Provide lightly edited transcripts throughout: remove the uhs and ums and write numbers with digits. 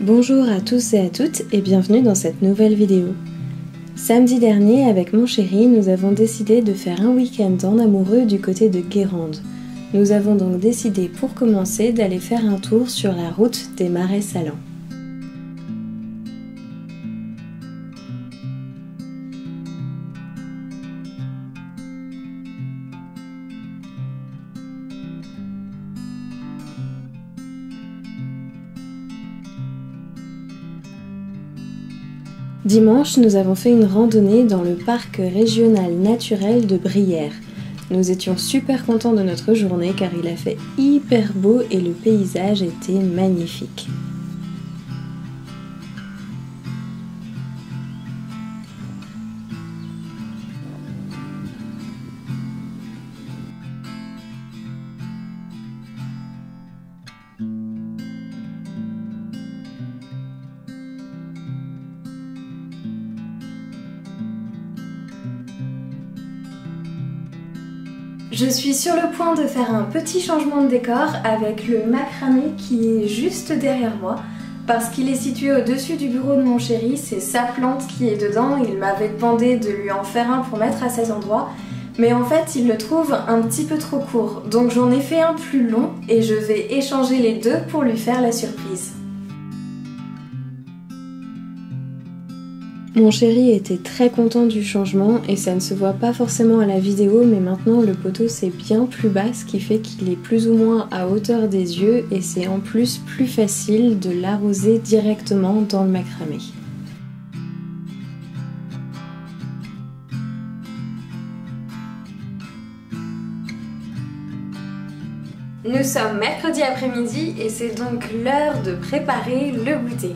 Bonjour à tous et à toutes et bienvenue dans cette nouvelle vidéo. Samedi dernier, avec mon chéri, nous avons décidé de faire un week-end en amoureux du côté de Guérande. Nous avons donc décidé pour commencer d'aller faire un tour sur la route des Marais Salants. Dimanche, nous avons fait une randonnée dans le parc régional naturel de Brière. Nous étions super contents de notre journée car il a fait hyper beau et le paysage était magnifique. Je suis sur le point de faire un petit changement de décor avec le macramé qui est juste derrière moi parce qu'il est situé au-dessus du bureau de mon chéri, c'est sa plante qui est dedans, il m'avait demandé de lui en faire un pour mettre à cet endroit, mais en fait il le trouve un petit peu trop court, donc j'en ai fait un plus long et je vais échanger les deux pour lui faire la surprise. Mon chéri était très content du changement et ça ne se voit pas forcément à la vidéo, mais maintenant le poteau c'est bien plus bas, ce qui fait qu'il est plus ou moins à hauteur des yeux et c'est en plus plus facile de l'arroser directement dans le macramé. Nous sommes mercredi après-midi et c'est donc l'heure de préparer le goûter.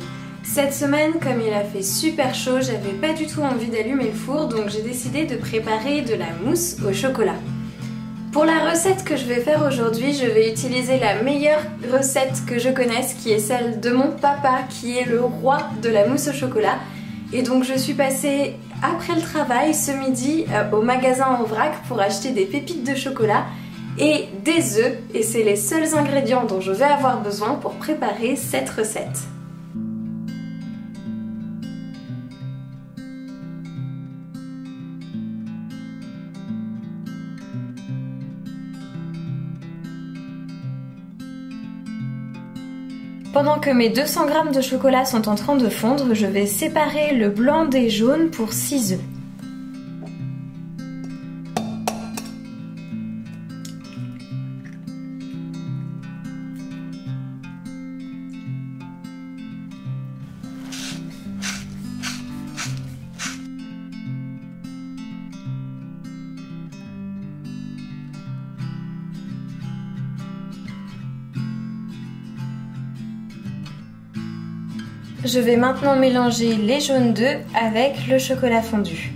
Cette semaine, comme il a fait super chaud, j'avais pas du tout envie d'allumer le four, donc j'ai décidé de préparer de la mousse au chocolat. Pour la recette que je vais faire aujourd'hui, je vais utiliser la meilleure recette que je connaisse, qui est celle de mon papa, qui est le roi de la mousse au chocolat. Et donc je suis passée après le travail ce midi au magasin en vrac pour acheter des pépites de chocolat et des œufs, et c'est les seuls ingrédients dont je vais avoir besoin pour préparer cette recette. Pendant que mes 200 g de chocolat sont en train de fondre, je vais séparer le blanc des jaunes pour 6 œufs. Je vais maintenant mélanger les jaunes d'œufs avec le chocolat fondu.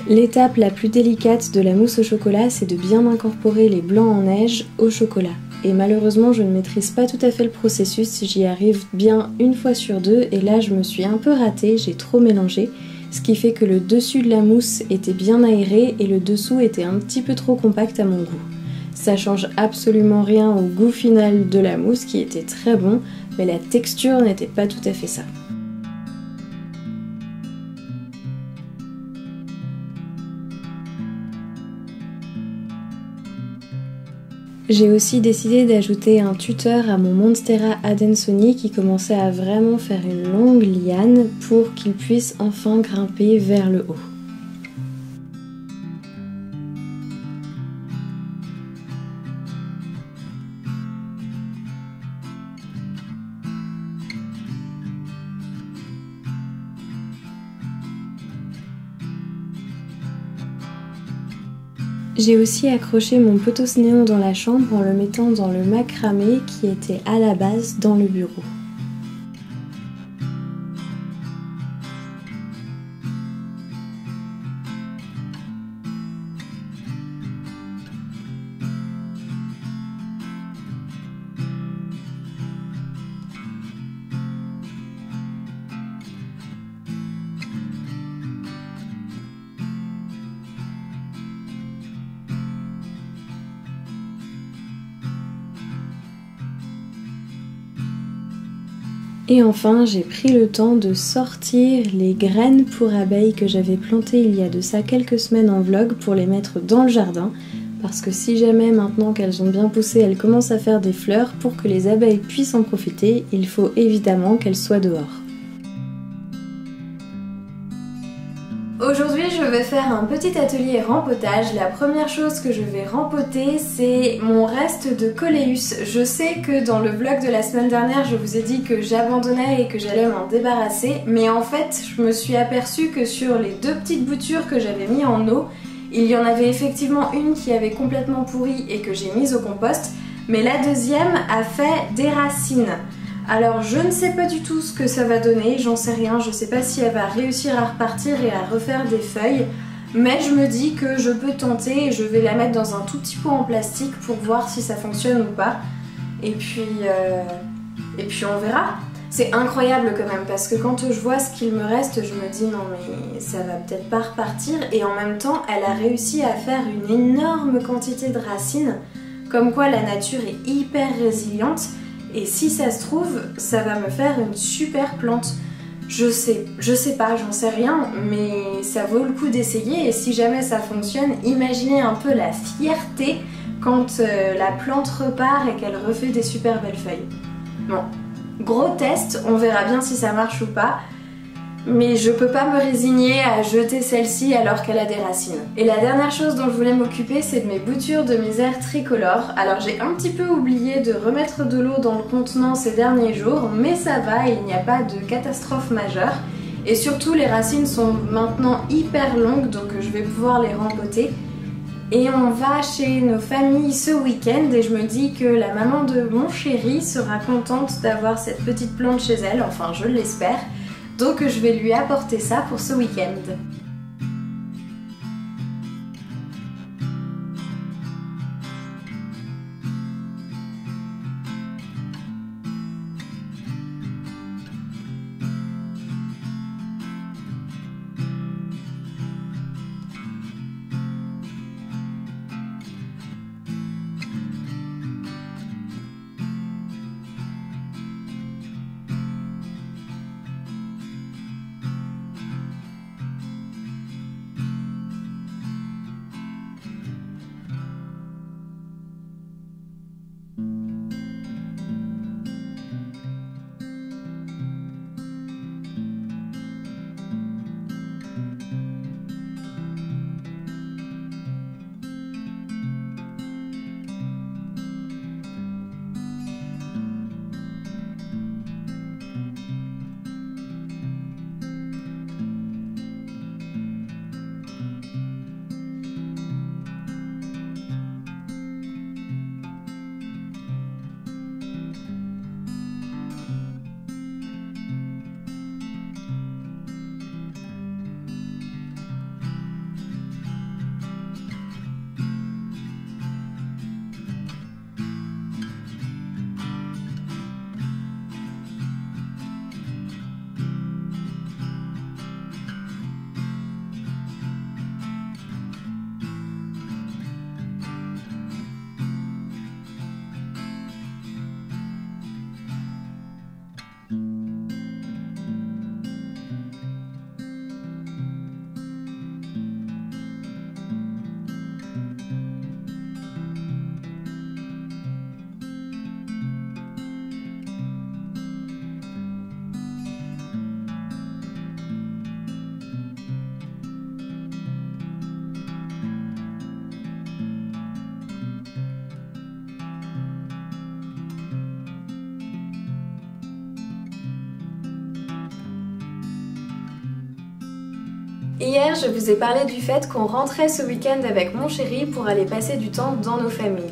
L'étape la plus délicate de la mousse au chocolat, c'est de bien incorporer les blancs en neige au chocolat. Et malheureusement, je ne maîtrise pas tout à fait le processus, j'y arrive bien une fois sur deux et là je me suis un peu ratée, j'ai trop mélangé, ce qui fait que le dessus de la mousse était bien aéré et le dessous était un petit peu trop compact à mon goût. Ça change absolument rien au goût final de la mousse qui était très bon, mais la texture n'était pas tout à fait ça. J'ai aussi décidé d'ajouter un tuteur à mon Monstera Adansonii qui commençait à vraiment faire une longue liane pour qu'il puisse enfin grimper vers le haut. J'ai aussi accroché mon potos néon dans la chambre en le mettant dans le macramé qui était à la base dans le bureau. Et enfin, j'ai pris le temps de sortir les graines pour abeilles que j'avais plantées il y a de ça quelques semaines en vlog pour les mettre dans le jardin. Parce que si jamais maintenant qu'elles ont bien poussé, elles commencent à faire des fleurs, pour que les abeilles puissent en profiter, il faut évidemment qu'elles soient dehors. Aujourd'hui, je vais faire un petit atelier rempotage. La première chose que je vais rempoter, c'est mon reste de coléus. Je sais que dans le vlog de la semaine dernière, je vous ai dit que j'abandonnais et que j'allais m'en débarrasser, mais en fait, je me suis aperçue que sur les 2 petites boutures que j'avais mis en eau, il y en avait effectivement une qui avait complètement pourri et que j'ai mise au compost, mais la deuxième a fait des racines. Alors je ne sais pas du tout ce que ça va donner, j'en sais rien, je sais pas si elle va réussir à repartir et à refaire des feuilles, mais je me dis que je peux tenter et je vais la mettre dans un tout petit pot en plastique pour voir si ça fonctionne ou pas. Et puis on verra. C'est incroyable quand même parce que quand je vois ce qu'il me reste, je me dis non mais ça va peut-être pas repartir, et en même temps elle a réussi à faire une énorme quantité de racines, comme quoi la nature est hyper résiliente. Et si ça se trouve, ça va me faire une super plante. Je sais pas, j'en sais rien, mais ça vaut le coup d'essayer. Et si jamais ça fonctionne, imaginez un peu la fierté quand la plante repart et qu'elle refait des super belles feuilles. Bon, gros test, on verra bien si ça marche ou pas. Mais je peux pas me résigner à jeter celle-ci alors qu'elle a des racines. Et la dernière chose dont je voulais m'occuper, c'est de mes boutures de misère tricolores. Alors j'ai un petit peu oublié de remettre de l'eau dans le contenant ces derniers jours, mais ça va, il n'y a pas de catastrophe majeure. Et surtout les racines sont maintenant hyper longues, donc je vais pouvoir les rempoter. Et on va chez nos familles ce week-end et je me dis que la maman de mon chéri sera contente d'avoir cette petite plante chez elle, enfin je l'espère. Donc je vais lui apporter ça pour ce week-end. Hier, je vous ai parlé du fait qu'on rentrait ce week-end avec mon chéri pour aller passer du temps dans nos familles.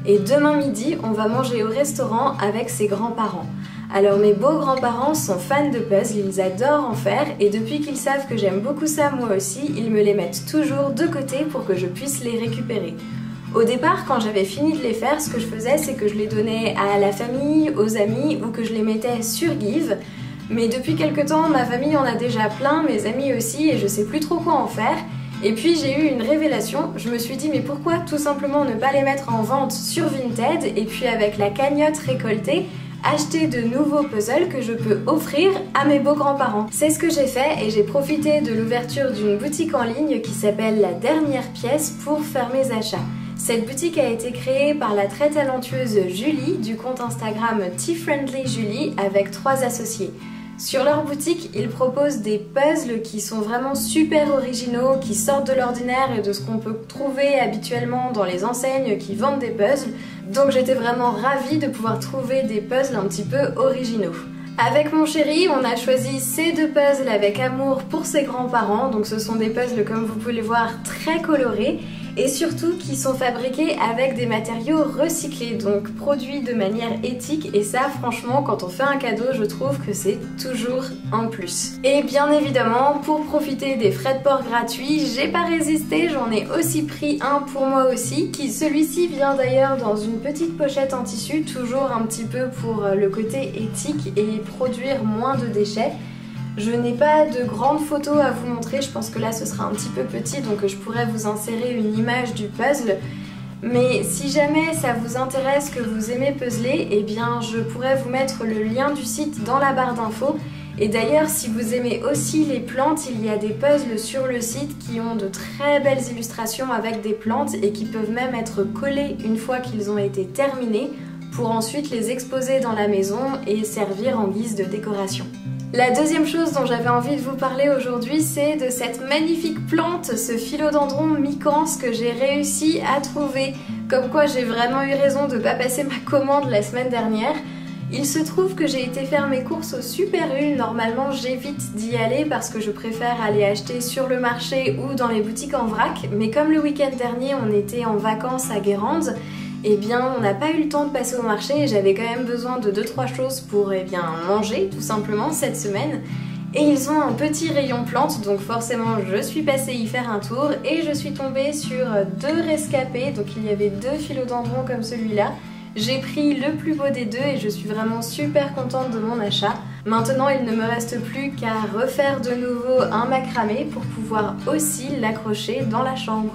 Et demain midi, on va manger au restaurant avec ses grands-parents. Alors mes beaux grands-parents sont fans de puzzles, ils adorent en faire, et depuis qu'ils savent que j'aime beaucoup ça moi aussi, ils me les mettent toujours de côté pour que je puisse les récupérer. Au départ, quand j'avais fini de les faire, ce que je faisais, c'est que je les donnais à la famille, aux amis, ou que je les mettais sur Give. Mais depuis quelques temps, ma famille en a déjà plein, mes amis aussi, et je sais plus trop quoi en faire. Et puis j'ai eu une révélation, je me suis dit mais pourquoi tout simplement ne pas les mettre en vente sur Vinted, et puis avec la cagnotte récoltée, acheter de nouveaux puzzles que je peux offrir à mes beaux-grands-parents. C'est ce que j'ai fait et j'ai profité de l'ouverture d'une boutique en ligne qui s'appelle La Dernière Pièce pour faire mes achats. Cette boutique a été créée par la très talentueuse Julie du compte Instagram TeaFriendlyJulie avec 3 associés. Sur leur boutique, ils proposent des puzzles qui sont vraiment super originaux, qui sortent de l'ordinaire et de ce qu'on peut trouver habituellement dans les enseignes qui vendent des puzzles. Donc j'étais vraiment ravie de pouvoir trouver des puzzles un petit peu originaux. Avec mon chéri, on a choisi ces 2 puzzles avec amour pour ses grands-parents. Donc ce sont des puzzles, comme vous pouvez les voir, très colorés et surtout qui sont fabriqués avec des matériaux recyclés, donc produits de manière éthique, et ça franchement quand on fait un cadeau je trouve que c'est toujours un plus. Et bien évidemment pour profiter des frais de port gratuits, j'ai pas résisté, j'en ai aussi pris un pour moi aussi, qui celui-ci vient d'ailleurs dans une petite pochette en tissu, toujours un petit peu pour le côté éthique et produire moins de déchets. Je n'ai pas de grandes photos à vous montrer, je pense que là ce sera un petit peu petit donc je pourrais vous insérer une image du puzzle. Mais si jamais ça vous intéresse, que vous aimez puzzler, eh bien je pourrais vous mettre le lien du site dans la barre d'infos. Et d'ailleurs si vous aimez aussi les plantes, il y a des puzzles sur le site qui ont de très belles illustrations avec des plantes et qui peuvent même être collés une fois qu'ils ont été terminés pour ensuite les exposer dans la maison et servir en guise de décoration. La deuxième chose dont j'avais envie de vous parler aujourd'hui, c'est de cette magnifique plante, ce philodendron micans que j'ai réussi à trouver. Comme quoi j'ai vraiment eu raison de ne pas passer ma commande la semaine dernière. Il se trouve que j'ai été faire mes courses au Super U. Normalement j'évite d'y aller parce que je préfère aller acheter sur le marché ou dans les boutiques en vrac. Mais comme le week-end dernier on était en vacances à Guérande, eh bien on n'a pas eu le temps de passer au marché et j'avais quand même besoin de 2-3 choses pour manger tout simplement cette semaine. Et ils ont un petit rayon plantes, donc forcément je suis passée y faire un tour et je suis tombée sur 2 rescapés, donc il y avait 2 philodendrons comme celui-là. J'ai pris le plus beau des 2 et je suis vraiment super contente de mon achat. Maintenant il ne me reste plus qu'à refaire de nouveau un macramé pour pouvoir aussi l'accrocher dans la chambre.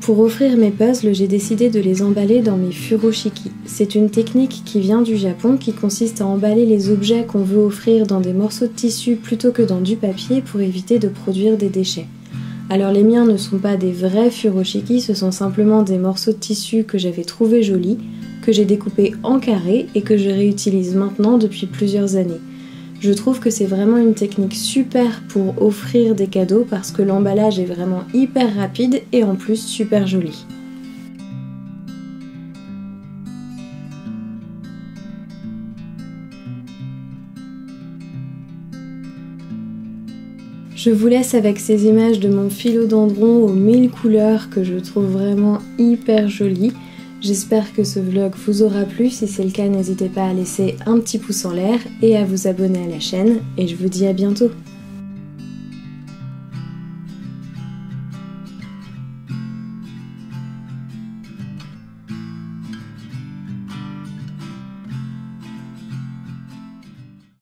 Pour offrir mes puzzles, j'ai décidé de les emballer dans mes furoshiki. C'est une technique qui vient du Japon qui consiste à emballer les objets qu'on veut offrir dans des morceaux de tissu plutôt que dans du papier pour éviter de produire des déchets. Alors les miens ne sont pas des vrais furoshiki, ce sont simplement des morceaux de tissu que j'avais trouvés jolis, que j'ai découpés en carrés et que je réutilise maintenant depuis plusieurs années. Je trouve que c'est vraiment une technique super pour offrir des cadeaux parce que l'emballage est vraiment hyper rapide et en plus super joli. Je vous laisse avec ces images de mon philodendron aux 1000 couleurs que je trouve vraiment hyper joli. J'espère que ce vlog vous aura plu, si c'est le cas n'hésitez pas à laisser un petit pouce en l'air et à vous abonner à la chaîne et je vous dis à bientôt.